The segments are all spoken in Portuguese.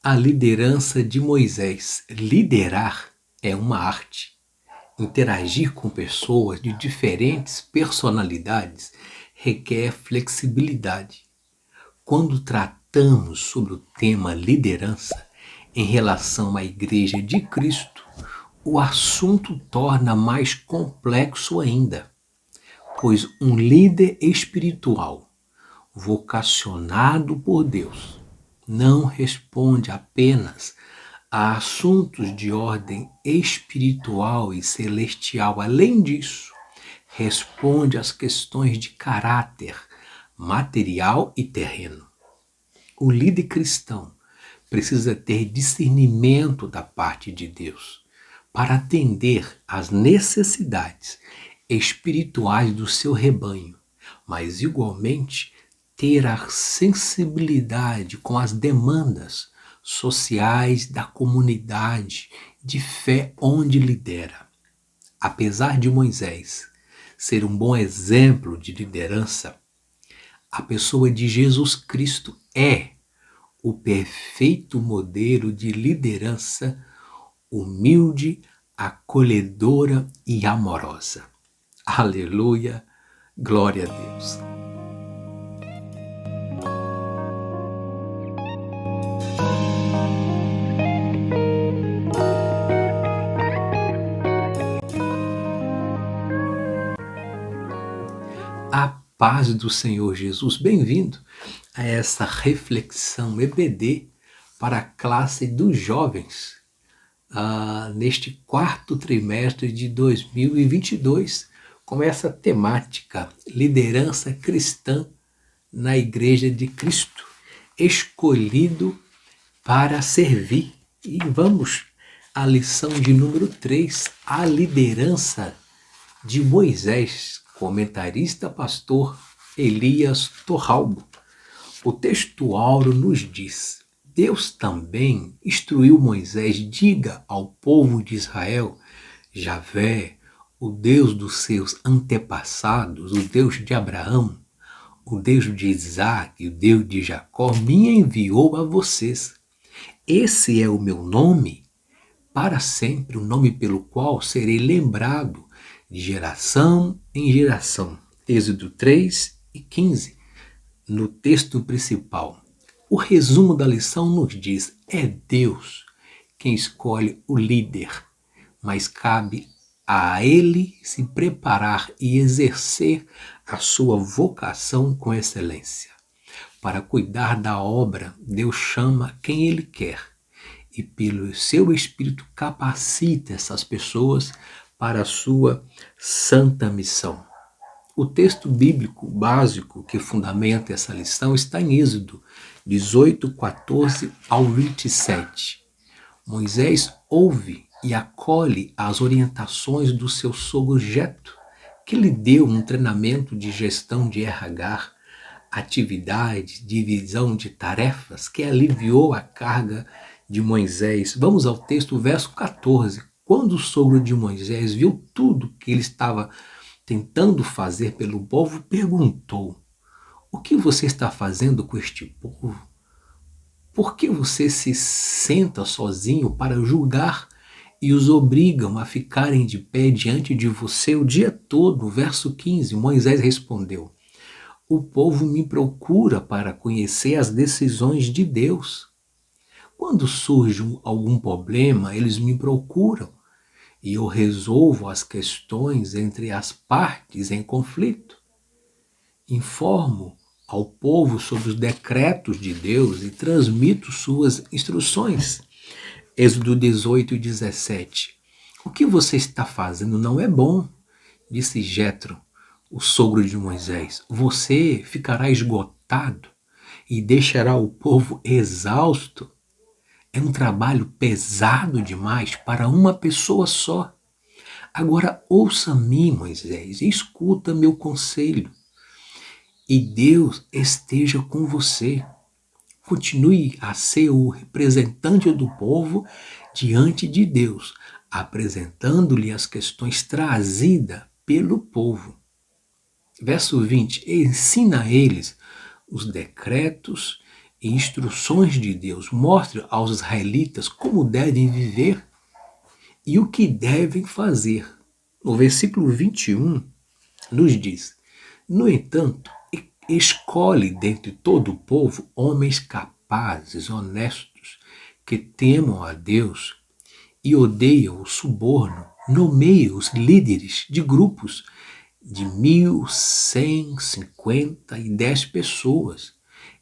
A liderança de Moisés. Liderar é uma arte. Interagir com pessoas de diferentes personalidades requer flexibilidade. Quando tratamos sobre o tema liderança em relação à Igreja de Cristo, o assunto torna mais complexo ainda, pois um líder espiritual, vocacionado por Deus, não responde apenas a assuntos de ordem espiritual e celestial. Além disso, responde às questões de caráter material e terreno. O líder cristão precisa ter discernimento da parte de Deus para atender às necessidades espirituais do seu rebanho, mas igualmente ter a sensibilidade com as demandas sociais da comunidade de fé onde lidera. Apesar de Moisés ser um bom exemplo de liderança, a pessoa de Jesus Cristo é o perfeito modelo de liderança humilde, acolhedora e amorosa. Aleluia, glória a Deus. A paz do Senhor Jesus, bem-vindo a essa reflexão EBD para a classe dos jovens, neste quarto trimestre de 2022, com essa temática, liderança cristã na Igreja de Cristo, escolhido para servir. E vamos à lição de número 3, a liderança de Moisés, comentarista pastor Elias Torralbo. O texto áureo nos diz: Deus também instruiu Moisés, diga ao povo de Israel, Javé, o Deus dos seus antepassados, o Deus de Abraão, o Deus de Isaac, o Deus de Jacó, me enviou a vocês. Esse é o meu nome para sempre, o nome pelo qual serei lembrado de geração em geração. Êxodo 3:15, no texto principal. O resumo da lição nos diz: é Deus quem escolhe o líder, mas cabe a ele se preparar e exercer a sua vocação com excelência. Para cuidar da obra, Deus chama quem ele quer e pelo seu Espírito capacita essas pessoas para a sua santa missão. O texto bíblico básico que fundamenta essa lição está em Êxodo 18:14 ao 27. Moisés ouve e acolhe as orientações do seu sogro Jetro, que lhe deu um treinamento de gestão de RH, atividade, divisão de tarefas, que aliviou a carga de Moisés. Vamos ao texto, verso 14. Quando o sogro de Moisés viu tudo que ele estava tentando fazer pelo povo, perguntou: o que você está fazendo com este povo? Por que você se senta sozinho para julgar e os obrigam a ficarem de pé diante de você o dia todo? Verso 15, Moisés respondeu: o povo me procura para conhecer as decisões de Deus. Quando surge algum problema, eles me procuram e eu resolvo as questões entre as partes em conflito. Informo ao povo sobre os decretos de Deus e transmito suas instruções. Êxodo 18:17. O que você está fazendo não é bom, disse Jetro, o sogro de Moisés. Você ficará esgotado e deixará o povo exausto. É um trabalho pesado demais para uma pessoa só. Agora ouça-me, Moisés, e escuta meu conselho. E Deus esteja com você. Continue a ser o representante do povo diante de Deus, apresentando-lhe as questões trazidas pelo povo. Verso 20, ensina a eles os decretos e instruções de Deus. Mostra aos israelitas como devem viver e o que devem fazer. No versículo 21, nos diz: no entanto, escolhe dentre todo o povo homens capazes, honestos, que temam a Deus e odeiam o suborno. Nomeia os líderes de grupos de 1.150 e 10 pessoas.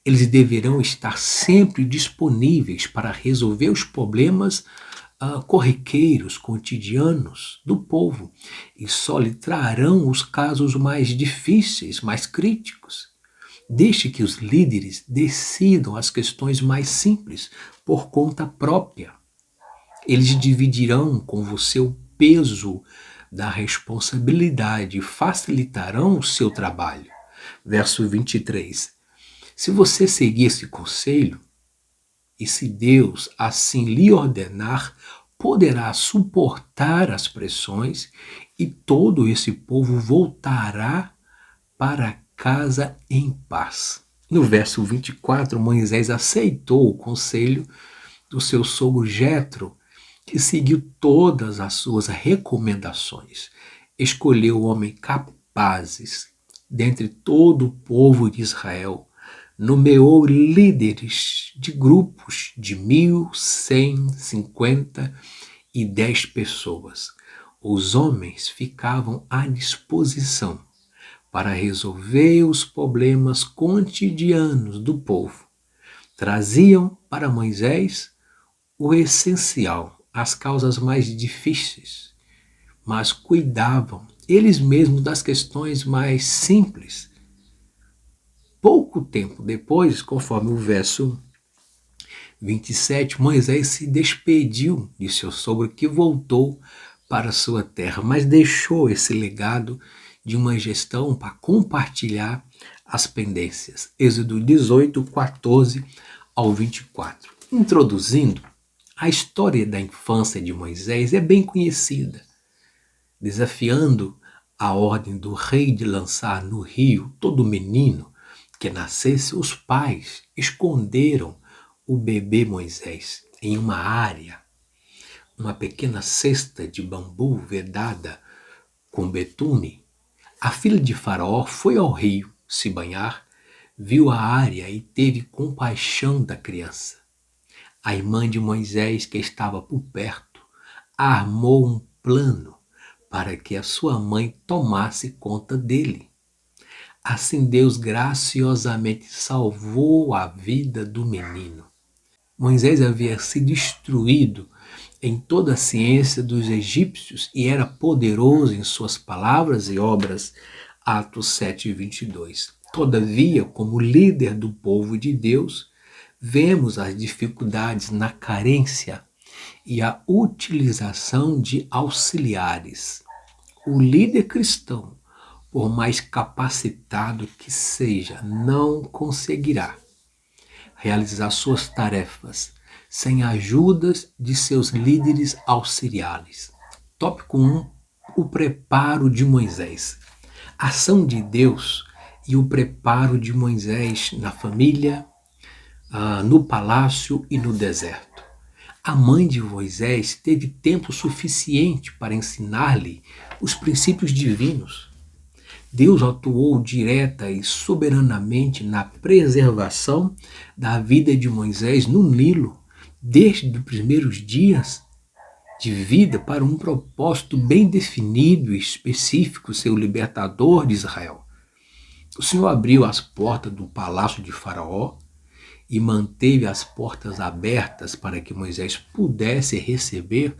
Eles deverão estar sempre disponíveis para resolver os problemas corriqueiros, cotidianos do povo, e só lhe trarão os casos mais difíceis, mais críticos. Deixe que os líderes decidam as questões mais simples por conta própria. Eles dividirão com você o peso da responsabilidade e facilitarão o seu trabalho. Verso 23. Se você seguir esse conselho, e se Deus assim lhe ordenar, poderá suportar as pressões e todo esse povo voltará para casa em paz. No verso 24, Moisés aceitou o conselho do seu sogro Jetro, que seguiu todas as suas recomendações. Escolheu homens capazes dentre todo o povo de Israel. Nomeou líderes de grupos de 1.150 e 10 pessoas. Os homens ficavam à disposição para resolver os problemas cotidianos do povo. Traziam para Moisés o essencial, as causas mais difíceis, mas cuidavam eles mesmos das questões mais simples. Pouco tempo depois, conforme o verso 27, Moisés se despediu de seu sogro, que voltou para sua terra, mas deixou esse legado de uma gestão para compartilhar as pendências. Êxodo 18, 14 ao 24. Introduzindo, a história da infância de Moisés é bem conhecida. Desafiando a ordem do rei de lançar no rio todo menino que nascesse, os pais esconderam o bebê Moisés em uma área, uma pequena cesta de bambu vedada com betume. A filha de Faraó foi ao rio se banhar, viu a área e teve compaixão da criança. A irmã de Moisés, que estava por perto, armou um plano para que a sua mãe tomasse conta dele. Assim Deus graciosamente salvou a vida do menino. Moisés havia sido instruído em toda a ciência dos egípcios e era poderoso em suas palavras e obras. Atos 7, 22. Todavia, como líder do povo de Deus, vemos as dificuldades na carência e a utilização de auxiliares. O líder cristão, por mais capacitado que seja, não conseguirá realizar suas tarefas sem a ajuda de seus líderes auxiliares. Tópico 1. O preparo de Moisés. A ação de Deus e o preparo de Moisés na família, no palácio e no deserto. A mãe de Moisés teve tempo suficiente para ensinar-lhe os princípios divinos. Deus atuou direta e soberanamente na preservação da vida de Moisés no Nilo, desde os primeiros dias de vida, para um propósito bem definido e específico, ser o libertador de Israel. O Senhor abriu as portas do palácio de Faraó e manteve as portas abertas para que Moisés pudesse receber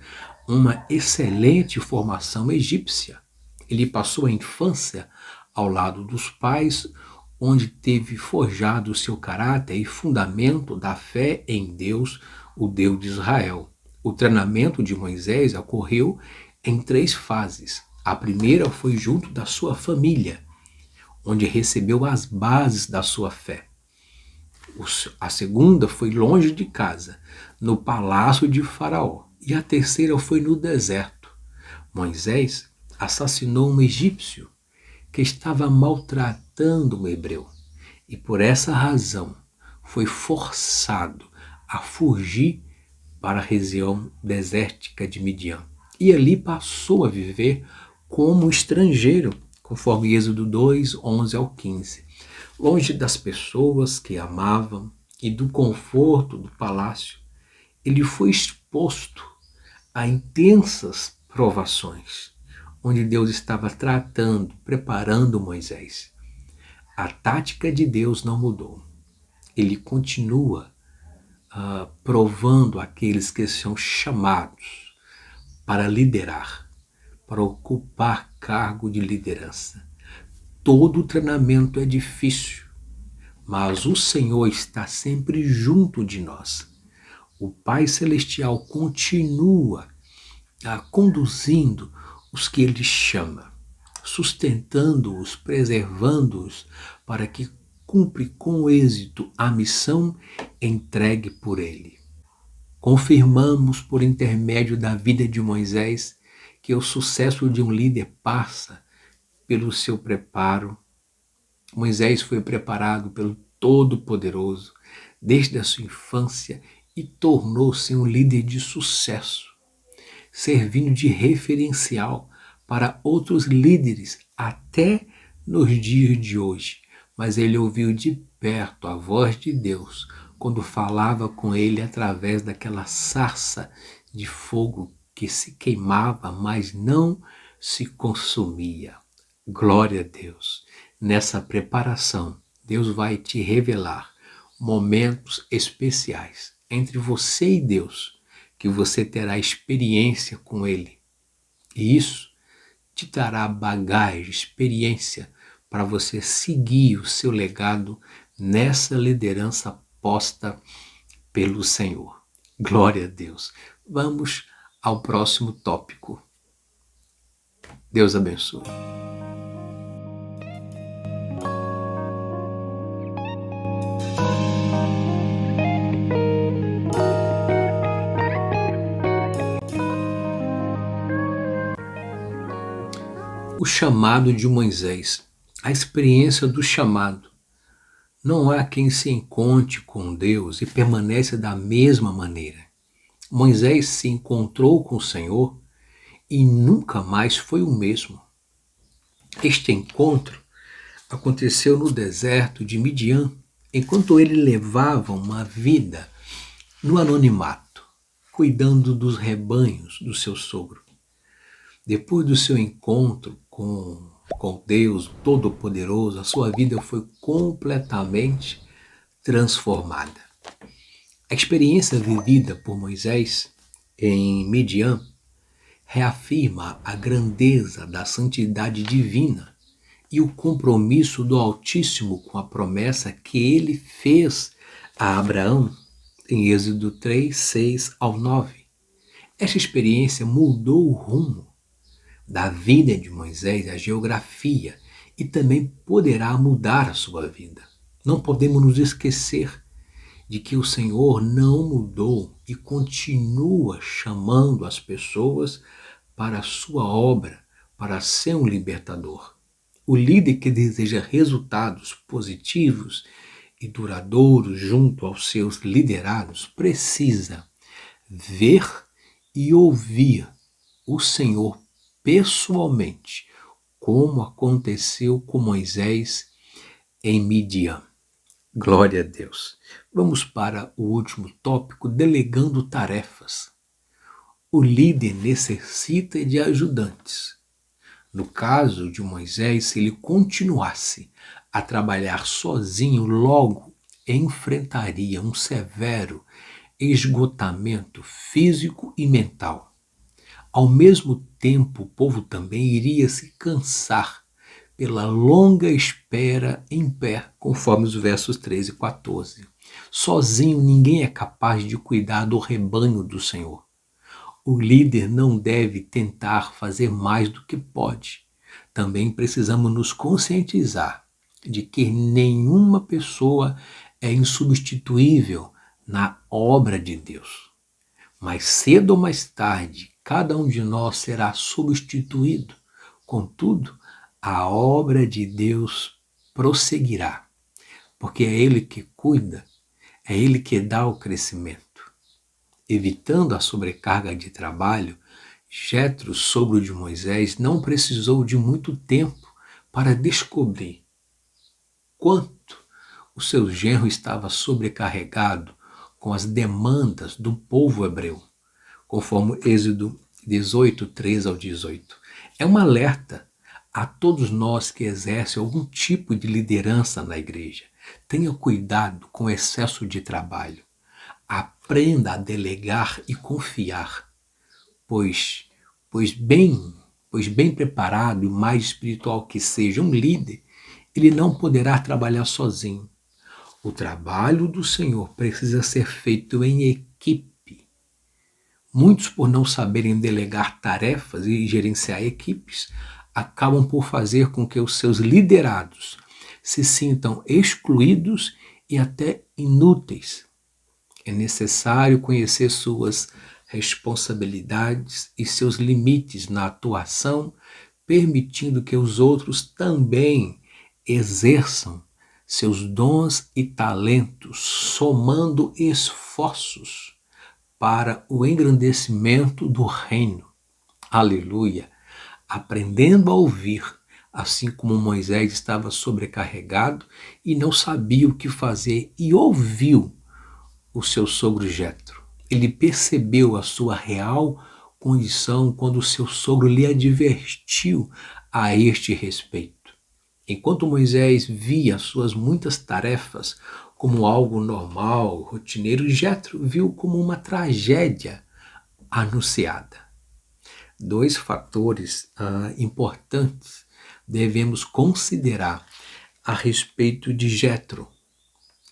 uma excelente formação egípcia. Ele passou a infância ao lado dos pais, onde teve forjado o seu caráter e fundamento da fé em Deus, o Deus de Israel. O treinamento de Moisés ocorreu em 3 fases. A primeira foi junto da sua família, onde recebeu as bases da sua fé. A segunda foi longe de casa, no palácio de Faraó. E a terceira foi no deserto. Moisés assassinou um egípcio que estava maltratando um hebreu. E por essa razão foi forçado a fugir para a região desértica de Midian. E ali passou a viver como estrangeiro, conforme Êxodo 2, 11 ao 15. Longe das pessoas que amavam e do conforto do palácio, ele foi exposto a intensas provações, onde Deus estava tratando, preparando Moisés. A tática de Deus não mudou. Ele continua provando aqueles que são chamados para liderar, para ocupar cargo de liderança. Todo treinamento é difícil, mas o Senhor está sempre junto de nós. O Pai Celestial continua conduzindo os que Ele chama, sustentando-os, preservando-os, para que cumpre com êxito a missão entregue por Ele. Confirmamos por intermédio da vida de Moisés que o sucesso de um líder passa pelo seu preparo. Moisés foi preparado pelo Todo-Poderoso desde a sua infância e tornou-se um líder de sucesso, servindo de referencial para outros líderes até nos dias de hoje. Mas ele ouviu de perto a voz de Deus quando falava com ele através daquela sarça de fogo que se queimava, mas não se consumia. Glória a Deus. Nessa preparação, Deus vai te revelar momentos especiais entre você e Deus, que você terá experiência com Ele. E isso te dará bagagem, experiência para você seguir o seu legado nessa liderança posta pelo Senhor. Glória a Deus. Vamos ao próximo tópico. Deus abençoe. O chamado de Moisés, a experiência do chamado. Não há quem se encontre com Deus e permaneça da mesma maneira. Moisés se encontrou com o Senhor e nunca mais foi o mesmo. Este encontro aconteceu no deserto de Midian, enquanto ele levava uma vida no anonimato, cuidando dos rebanhos do seu sogro. Depois do seu encontro com Deus Todo-Poderoso, a sua vida foi completamente transformada. A experiência vivida por Moisés em Midian reafirma a grandeza da santidade divina e o compromisso do Altíssimo com a promessa que ele fez a Abraão em Êxodo 3, 6 ao 9. Esta experiência mudou o rumo da vida de Moisés, a geografia, e também poderá mudar a sua vida. Não podemos nos esquecer de que o Senhor não mudou e continua chamando as pessoas para a sua obra, para ser um libertador. O líder que deseja resultados positivos e duradouros junto aos seus liderados precisa ver e ouvir o Senhor pessoalmente, como aconteceu com Moisés em Midian. Glória a Deus. Vamos para o último tópico, delegando tarefas. O líder necessita de ajudantes. No caso de Moisés, se ele continuasse a trabalhar sozinho, logo enfrentaria um severo esgotamento físico e mental. Ao mesmo tempo, o povo também iria se cansar pela longa espera em pé, conforme os versos 13 e 14. Sozinho ninguém é capaz de cuidar do rebanho do Senhor. O líder não deve tentar fazer mais do que pode. Também precisamos nos conscientizar de que nenhuma pessoa é insubstituível na obra de Deus. Mais cedo ou mais tarde, cada um de nós será substituído. Contudo, a obra de Deus prosseguirá, porque é Ele que cuida É Ele que dá o crescimento. Evitando a sobrecarga de trabalho, Jetro, sogro de Moisés, não precisou de muito tempo para descobrir quanto o seu genro estava sobrecarregado com as demandas do povo hebreu, conforme Êxodo 18, 13 ao 18. É um alerta a todos nós que exercem algum tipo de liderança na igreja. Tenha cuidado com o excesso de trabalho. Aprenda a delegar e confiar, pois bem preparado e mais espiritual que seja um líder, ele não poderá trabalhar sozinho. O trabalho do Senhor precisa ser feito em equipe. Muitos, por não saberem delegar tarefas e gerenciar equipes, acabam por fazer com que os seus liderados se sintam excluídos e até inúteis. É necessário conhecer suas responsabilidades e seus limites na atuação, permitindo que os outros também exerçam seus dons e talentos, somando esforços para o engrandecimento do reino. Aleluia! Aprendendo a ouvir, assim como Moisés estava sobrecarregado e não sabia o que fazer, e ouviu o seu sogro Jetro. Ele percebeu a sua real condição quando o seu sogro lhe advertiu a este respeito. Enquanto Moisés via suas muitas tarefas como algo normal, rotineiro, Jetro viu como uma tragédia anunciada. Dois fatores importantes devemos considerar a respeito de Jetro.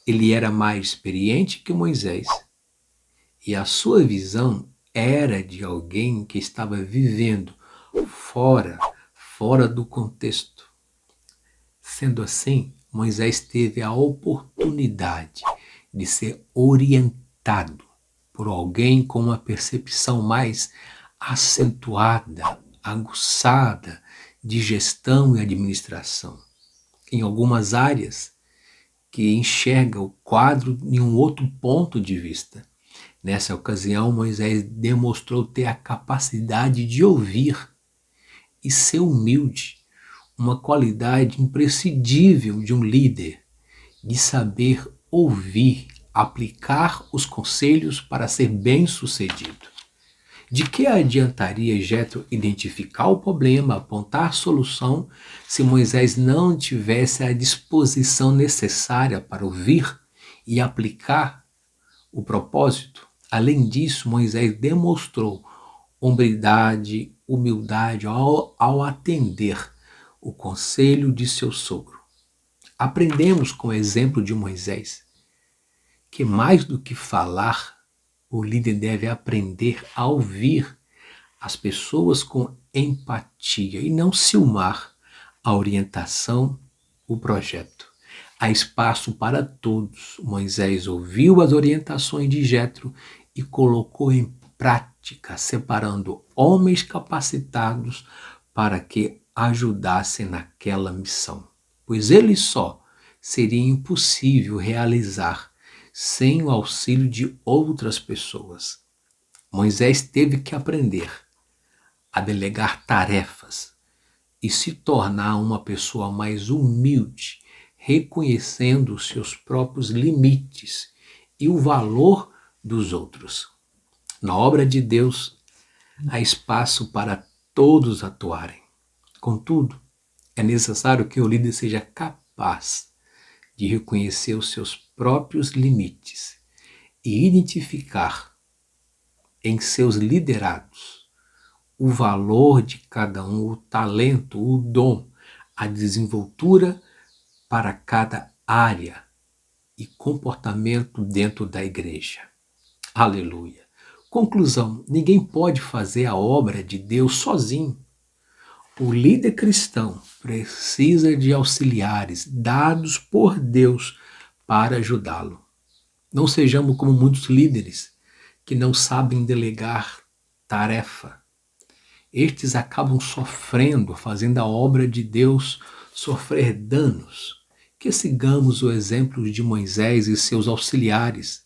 Ele era mais experiente que Moisés e a sua visão era de alguém que estava vivendo fora do contexto. Sendo assim, Moisés teve a oportunidade de ser orientado por alguém com uma percepção mais acentuada, aguçada de gestão e administração. Em algumas áreas, que enxerga o quadro em um outro ponto de vista. Nessa ocasião, Moisés demonstrou ter a capacidade de ouvir e ser humilde, uma qualidade imprescindível de um líder, de saber ouvir, aplicar os conselhos para ser bem-sucedido. De que adiantaria Jetro identificar o problema, apontar a solução, se Moisés não tivesse a disposição necessária para ouvir e aplicar o propósito? Além disso, Moisés demonstrou hombridade, humildade ao atender o conselho de seu sogro. Aprendemos com o exemplo de Moisés que mais do que falar, o líder deve aprender a ouvir as pessoas com empatia e não ciumar a orientação, o projeto. Há espaço para todos. Moisés ouviu as orientações de Jetro e colocou em prática, separando homens capacitados para que ajudassem naquela missão, pois ele só seria impossível realizar sem o auxílio de outras pessoas. Moisés teve que aprender a delegar tarefas e se tornar uma pessoa mais humilde, reconhecendo os seus próprios limites e o valor dos outros. Na obra de Deus, há espaço para todos atuarem. Contudo, é necessário que o líder seja capaz de reconhecer os seus próprios limites e identificar em seus liderados o valor de cada um, o talento, o dom, a desenvoltura para cada área e comportamento dentro da igreja. Aleluia. Conclusão: ninguém pode fazer a obra de Deus sozinho. O líder cristão precisa de auxiliares dados por Deus para ajudá-lo. Não sejamos como muitos líderes que não sabem delegar tarefa. Estes acabam sofrendo, fazendo a obra de Deus sofrer danos que sigamos o exemplo de Moisés e seus auxiliares,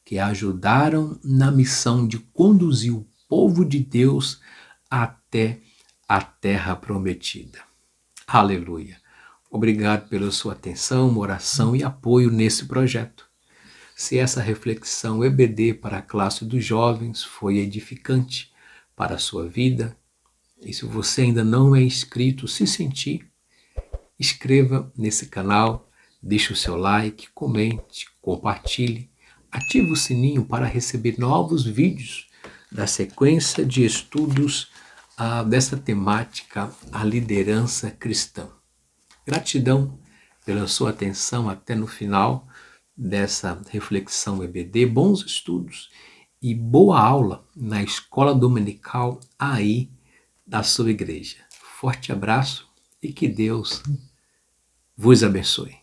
que ajudaram na missão de conduzir o povo de Deus até a terra prometida. Aleluia! Obrigado pela sua atenção, oração e apoio nesse projeto. Se essa reflexão EBD para a classe dos jovens foi edificante para a sua vida, e se você ainda não é inscrito, se sentir, inscreva nesse canal, deixe o seu like, comente, compartilhe, ative o sininho para receber novos vídeos da sequência de estudos dessa temática, a liderança cristã. Gratidão pela sua atenção até no final dessa reflexão EBD, bons estudos e boa aula na escola dominical aí da sua igreja. Forte abraço e que Deus vos abençoe.